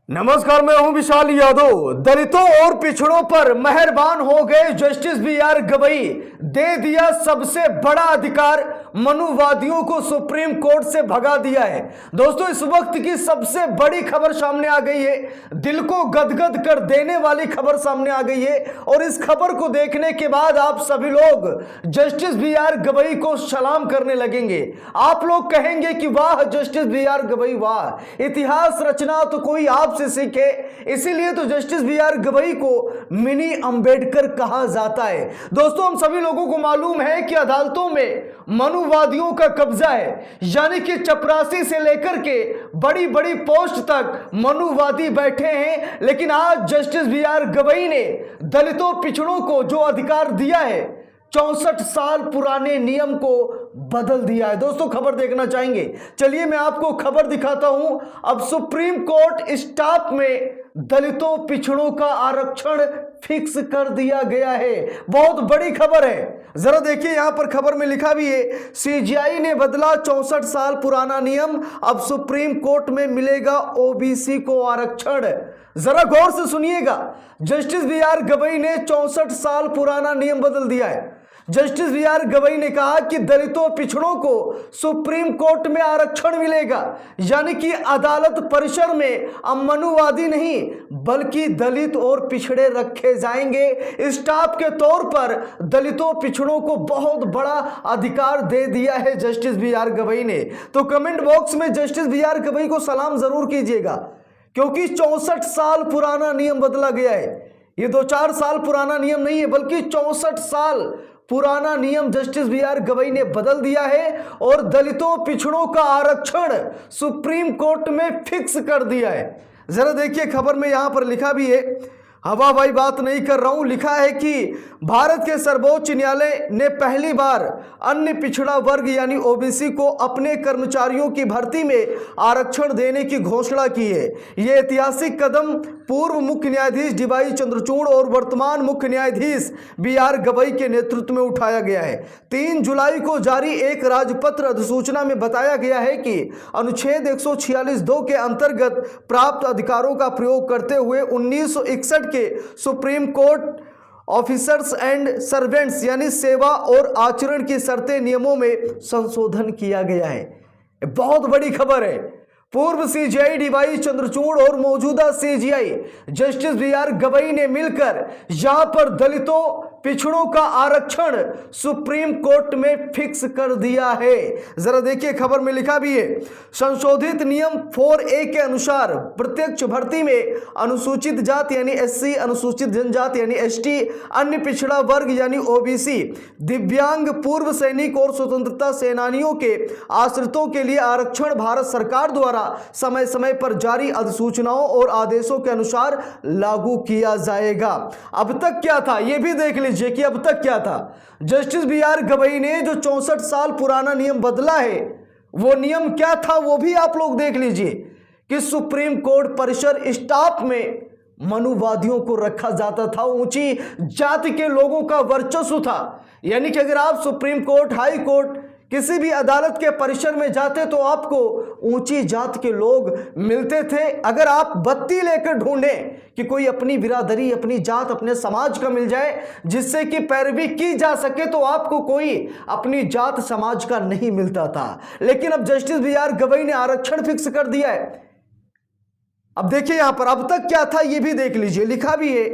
नमस्कार, मैं हूं विशाल यादव। दलितों और पिछड़ों पर मेहरबान हो गए जस्टिस बी.आर. गवई। दे दिया सबसे बड़ा अधिकार, मनुवादियों को सुप्रीम कोर्ट से भगा दिया है। दोस्तों, इस वक्त की सबसे बड़ी खबर सामने आ गई है, दिल को गदगद कर देने वाली खबर सामने आ गई है। और इस खबर को देखने के बाद आप सभी लोग जस्टिस बी.आर. गवई को सलाम करने लगेंगे। आप लोग कहेंगे कि वाह जस्टिस बी.आर. गवई, वाह, इतिहास रचना तो कोई आपसे सीखे। इसीलिए तो जस्टिस बी.आर. गवई को मिनी अंबेडकर कहा जाता है। दोस्तों, हम सभी लोगों को मालूम है कि अदालतों में मनुवादियों का कब्जा है, यानी कि चपरासी से लेकर के बड़ी बड़ी पोस्ट तक मनुवादी बैठे हैं। लेकिन आज जस्टिस बी.आर. गवई ने दलितों पिछड़ों को जो अधिकार दिया है, 64 साल पुराने नियम को बदल दिया है। दोस्तों, खबर देखना चाहेंगे? चलिए मैं आपको खबर दिखाता हूं। अब सुप्रीम कोर्ट स्टाफ में दलितों पिछड़ों का आरक्षण फिक्स कर दिया गया है। बहुत बड़ी खबर है। जरा देखिए, यहां पर खबर में लिखा भी है, सीजीआई ने बदला 64 साल पुराना नियम, अब सुप्रीम कोर्ट में मिलेगा ओबीसी को आरक्षण। जरा गौर से सुनिएगा, जस्टिस बी.आर. गवई ने 64 साल पुराना नियम बदल दिया है। Justice B R. गवई ने कहा कि दलितों पिछड़ों को सुप्रीम कोर्ट में आरक्षण मिलेगा, यानी कि अदालत परिसर में अब मनुवादी नहीं बल्कि दलित और पिछड़े रखे जाएंगे। स्टाफ के तौर पर दलितों पिछड़ों को बहुत बड़ा अधिकार दे दिया है जस्टिस बी.आर. गवई ने। तो कमेंट बॉक्स में जस्टिस बी.आर. गवई को सलाम जरूर कीजिएगा, क्योंकि 64 साल पुराना नियम बदला गया है। ये 2-4 साल पुराना नियम नहीं है, बल्कि 64 साल पुराना नियम जस्टिस बी.आर. गवई ने बदल दिया है और दलितों पिछड़ों का आरक्षण सुप्रीम कोर्ट में फिक्स कर दिया है। जरा देखिए, खबर में यहां पर लिखा भी है, हवा भाई बात नहीं कर रहा हूं, लिखा है कि भारत के सर्वोच्च न्यायालय ने पहली बार अन्य पिछड़ा वर्ग यानी ओबीसी को अपने कर्मचारियों की भर्ती में आरक्षण देने की घोषणा की है। यह ऐतिहासिक कदम पूर्व मुख्य न्यायाधीश डी.वाई. चंद्रचूड़ और वर्तमान मुख्य न्यायाधीश बी.आर. गवई के नेतृत्व में उठाया गया है। 3 जुलाई को जारी एक राजपत्र अधिसूचना में बताया गया है कि अनुच्छेद 146(2) के अंतर्गत प्राप्त अधिकारों का प्रयोग करते हुए 1961 के supreme court officers and servants यानी सेवा और आचरण की शर्तें नियमों में संशोधन किया गया है। बहुत बड़ी खबर है। पूर्व सीजीआई डी.वाई. चंद्रचूड़ और मौजूदा सीजीआई जस्टिस बी.आर. गवई ने मिलकर यहां पर दलितों पिछड़ों का आरक्षण सुप्रीम कोर्ट में फिक्स कर दिया है। जरा देखिए, खबर में लिखा भी है, संशोधित नियम 4A के अनुसार प्रत्यक्ष भर्ती में अनुसूचित जाति यानी एससी, अनुसूचित जनजाति यानी एसटी, अन्य पिछड़ा वर्ग यानी ओबीसी, दिव्यांग, पूर्व सैनिक और स्वतंत्रता सेनानियों के आश्रितों के लिए आरक्षण भारत सरकार द्वारा समय समय पर जारी अधिसूचनाओं और आदेशों के अनुसार लागू किया जाएगा। अब तक क्या था यह भी देख लीजिए कि अब तक क्या था। Justice B R. गवई ने जो 64 साल पुराना नियम बदला है, वो नियम क्या था वो भी आप लोग देख लीजिए कि सुप्रीम कोर्ट परिसर स्टाफ में मनुवादियों को रखा जाता था, ऊंची जाति के लोगों का वर्चस्व था। यानी कि अगर आप सुप्रीम कोर्ट, हाई कोर्ट, किसी भी अदालत के परिसर में जाते तो आपको ऊंची जात के लोग मिलते थे। अगर आप बत्ती लेकर ढूंढें कि कोई अपनी बिरादरी, अपनी जात, अपने समाज का मिल जाए जिससे कि पैरवी की जा सके, तो आपको कोई अपनी जात समाज का नहीं मिलता था। लेकिन अब जस्टिस बी.आर. गवई ने आरक्षण फिक्स कर दिया है। अब देखिए यहां पर अब तक क्या था ये भी देख लीजिए, लिखा भी है,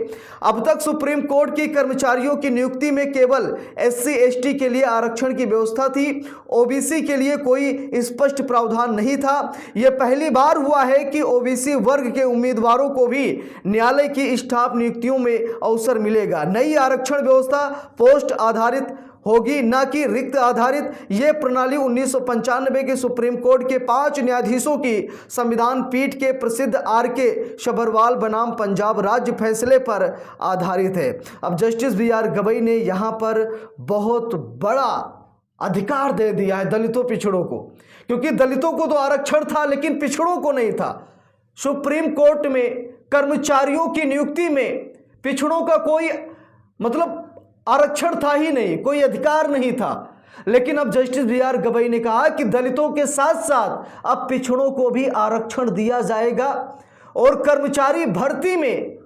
अब तक सुप्रीम कोर्ट की कर्मचारियों की नियुक्ति में केवल एससी एसटी के लिए आरक्षण की व्यवस्था थी, ओबीसी के लिए कोई स्पष्ट प्रावधान नहीं था। यह पहली बार हुआ है कि ओबीसी वर्ग के उम्मीदवारों को भी न्यायालय की स्टाफ नियुक्तियों में अवसर मिलेगा। नई आरक्षण व्यवस्था पोस्ट आधारित होगी, न कि रिक्त आधारित। यह प्रणाली 1995 के सुप्रीम कोर्ट के 5 न्यायाधीशों की संविधान पीठ के प्रसिद्ध आर.के. सभरवाल बनाम पंजाब राज्य फैसले पर आधारित है। अब जस्टिस बी.आर. गवई ने यहां पर बहुत बड़ा अधिकार दे दिया है दलितों पिछड़ों को, क्योंकि दलितों को तो आरक्षण था लेकिन पिछड़ों को नहीं था। सुप्रीम कोर्ट में कर्मचारियों की नियुक्ति में पिछड़ों का कोई मतलब आरक्षण था ही नहीं, कोई अधिकार नहीं था। लेकिन अब जस्टिस बी.आर. गवई ने कहा कि दलितों के साथ साथ अब पिछड़ों को भी आरक्षण दिया जाएगा और कर्मचारी भर्ती में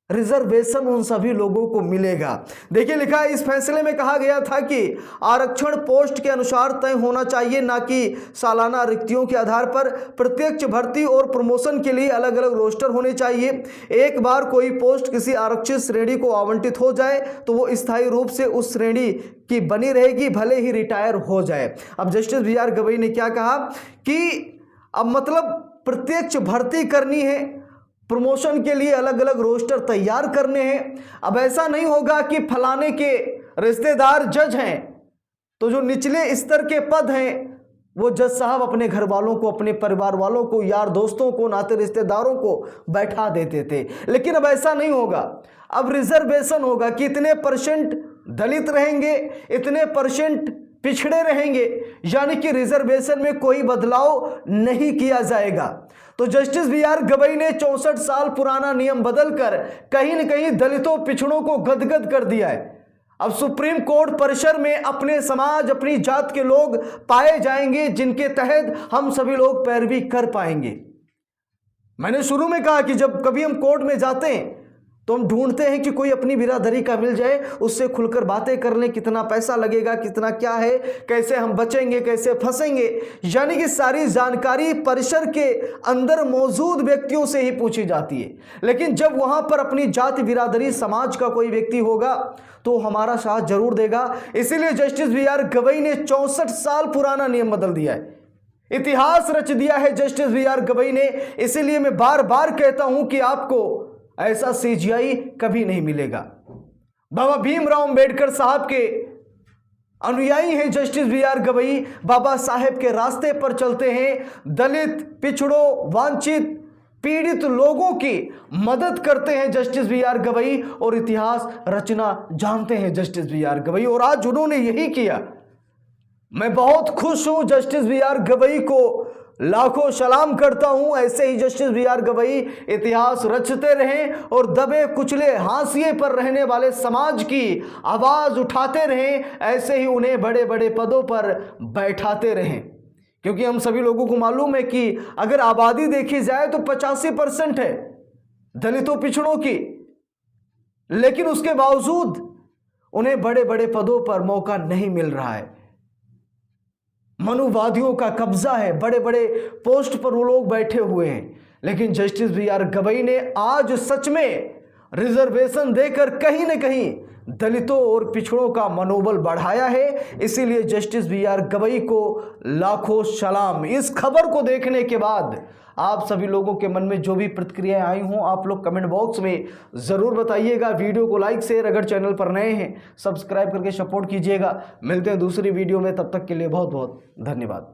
रिजर्वेशन उन सभी लोगों को मिलेगा। देखिए लिखा है, इस फैसले में कहा गया था कि आरक्षण पोस्ट के अनुसार तय होना चाहिए, ना कि सालाना रिक्तियों के आधार पर। प्रत्यक्ष भर्ती और प्रमोशन के लिए अलग अलग रोस्टर होने चाहिए। एक बार कोई पोस्ट किसी आरक्षित श्रेणी को आवंटित हो जाए तो वो स्थायी रूप से उस श्रेणी की बनी रहेगी, भले ही रिटायर हो जाए। अब जस्टिस बी.आर. गवई ने क्या कहा कि अब मतलब प्रत्यक्ष भर्ती करनी है, प्रमोशन के लिए अलग अलग रोस्टर तैयार करने हैं। अब ऐसा नहीं होगा कि फलाने के रिश्तेदार जज हैं तो जो निचले स्तर के पद हैं वो जज साहब अपने घर वालों को, अपने परिवार वालों को, यार दोस्तों को, नाते रिश्तेदारों को बैठा देते थे। लेकिन अब ऐसा नहीं होगा। अब रिजर्वेशन होगा कि इतने परसेंट दलित रहेंगे, इतने परसेंट पिछड़े रहेंगे, यानी कि रिजर्वेशन में कोई बदलाव नहीं किया जाएगा। तो जस्टिस बी.आर. गवई ने 64 साल पुराना नियम बदलकर कहीं न कहीं दलितों, पिछड़ों को गदगद कर दिया है। अब सुप्रीम कोर्ट परिसर में अपने समाज, अपनी जात के लोग पाए जाएंगे जिनके तहत हम सभी लोग पैरवी कर पाएंगे। मैंने शुरू में कहा कि जब कभी हम कोर्ट में जाते हैं तो हम ढूंढते हैं कि कोई अपनी बिरादरी का मिल जाए, उससे खुलकर बातें कर लें, कितना पैसा लगेगा, कितना क्या है, कैसे हम बचेंगे, कैसे फंसेंगे, यानी कि सारी जानकारी परिसर के अंदर मौजूद व्यक्तियों से ही पूछी जाती है। लेकिन जब वहां पर अपनी जाति, बिरादरी, समाज का कोई व्यक्ति होगा तो हमारा साथ जरूर देगा। इसीलिए जस्टिस बी.आर. गवई ने 64 साल पुराना नियम बदल दिया है, इतिहास रच दिया है जस्टिस बी.आर. गवई ने। इसीलिए मैं बार बार कहता हूं कि आपको ऐसा सीजीआई कभी नहीं मिलेगा। बाबा भीमराव अंबेडकर साहब के अनुयायी हैं जस्टिस बी.आर. गवई, बाबा साहेब के रास्ते पर चलते हैं, दलित, पिछड़ों, वांछित, पीड़ित लोगों की मदद करते हैं जस्टिस बी.आर. गवई, और इतिहास रचना जानते हैं जस्टिस बी.आर. गवई, और आज उन्होंने यही किया। मैं बहुत खुश हूं, जस्टिस बी.आर. गवई को लाखों सलाम करता हूं। ऐसे ही जस्टिस बी.आर. गवई इतिहास रचते रहें और दबे कुचले, हाशिए पर रहने वाले समाज की आवाज उठाते रहें। ऐसे ही उन्हें बड़े बड़े पदों पर बैठाते रहें, क्योंकि हम सभी लोगों को मालूम है कि अगर आबादी देखी जाए तो 85% है दलितों, पिछड़ों की, लेकिन उसके बावजूद उन्हें बड़े बड़े पदों पर मौका नहीं मिल रहा है। मनुवादियों का कब्जा है, बड़े बड़े पोस्ट पर वो लोग बैठे हुए हैं। लेकिन जस्टिस बी.आर. गवई ने आज सच में रिजर्वेशन देकर कहीं न कहीं दलितों और पिछड़ों का मनोबल बढ़ाया है। इसीलिए जस्टिस बी.आर. गवई को लाखों सलाम। इस खबर को देखने के बाद आप सभी लोगों के मन में जो भी प्रतिक्रियाएं आई हों, आप लोग कमेंट बॉक्स में ज़रूर बताइएगा। वीडियो को लाइक, शेयर, अगर चैनल पर नए हैं सब्सक्राइब करके सपोर्ट कीजिएगा। मिलते हैं दूसरी वीडियो में, तब तक के लिए बहुत बहुत धन्यवाद।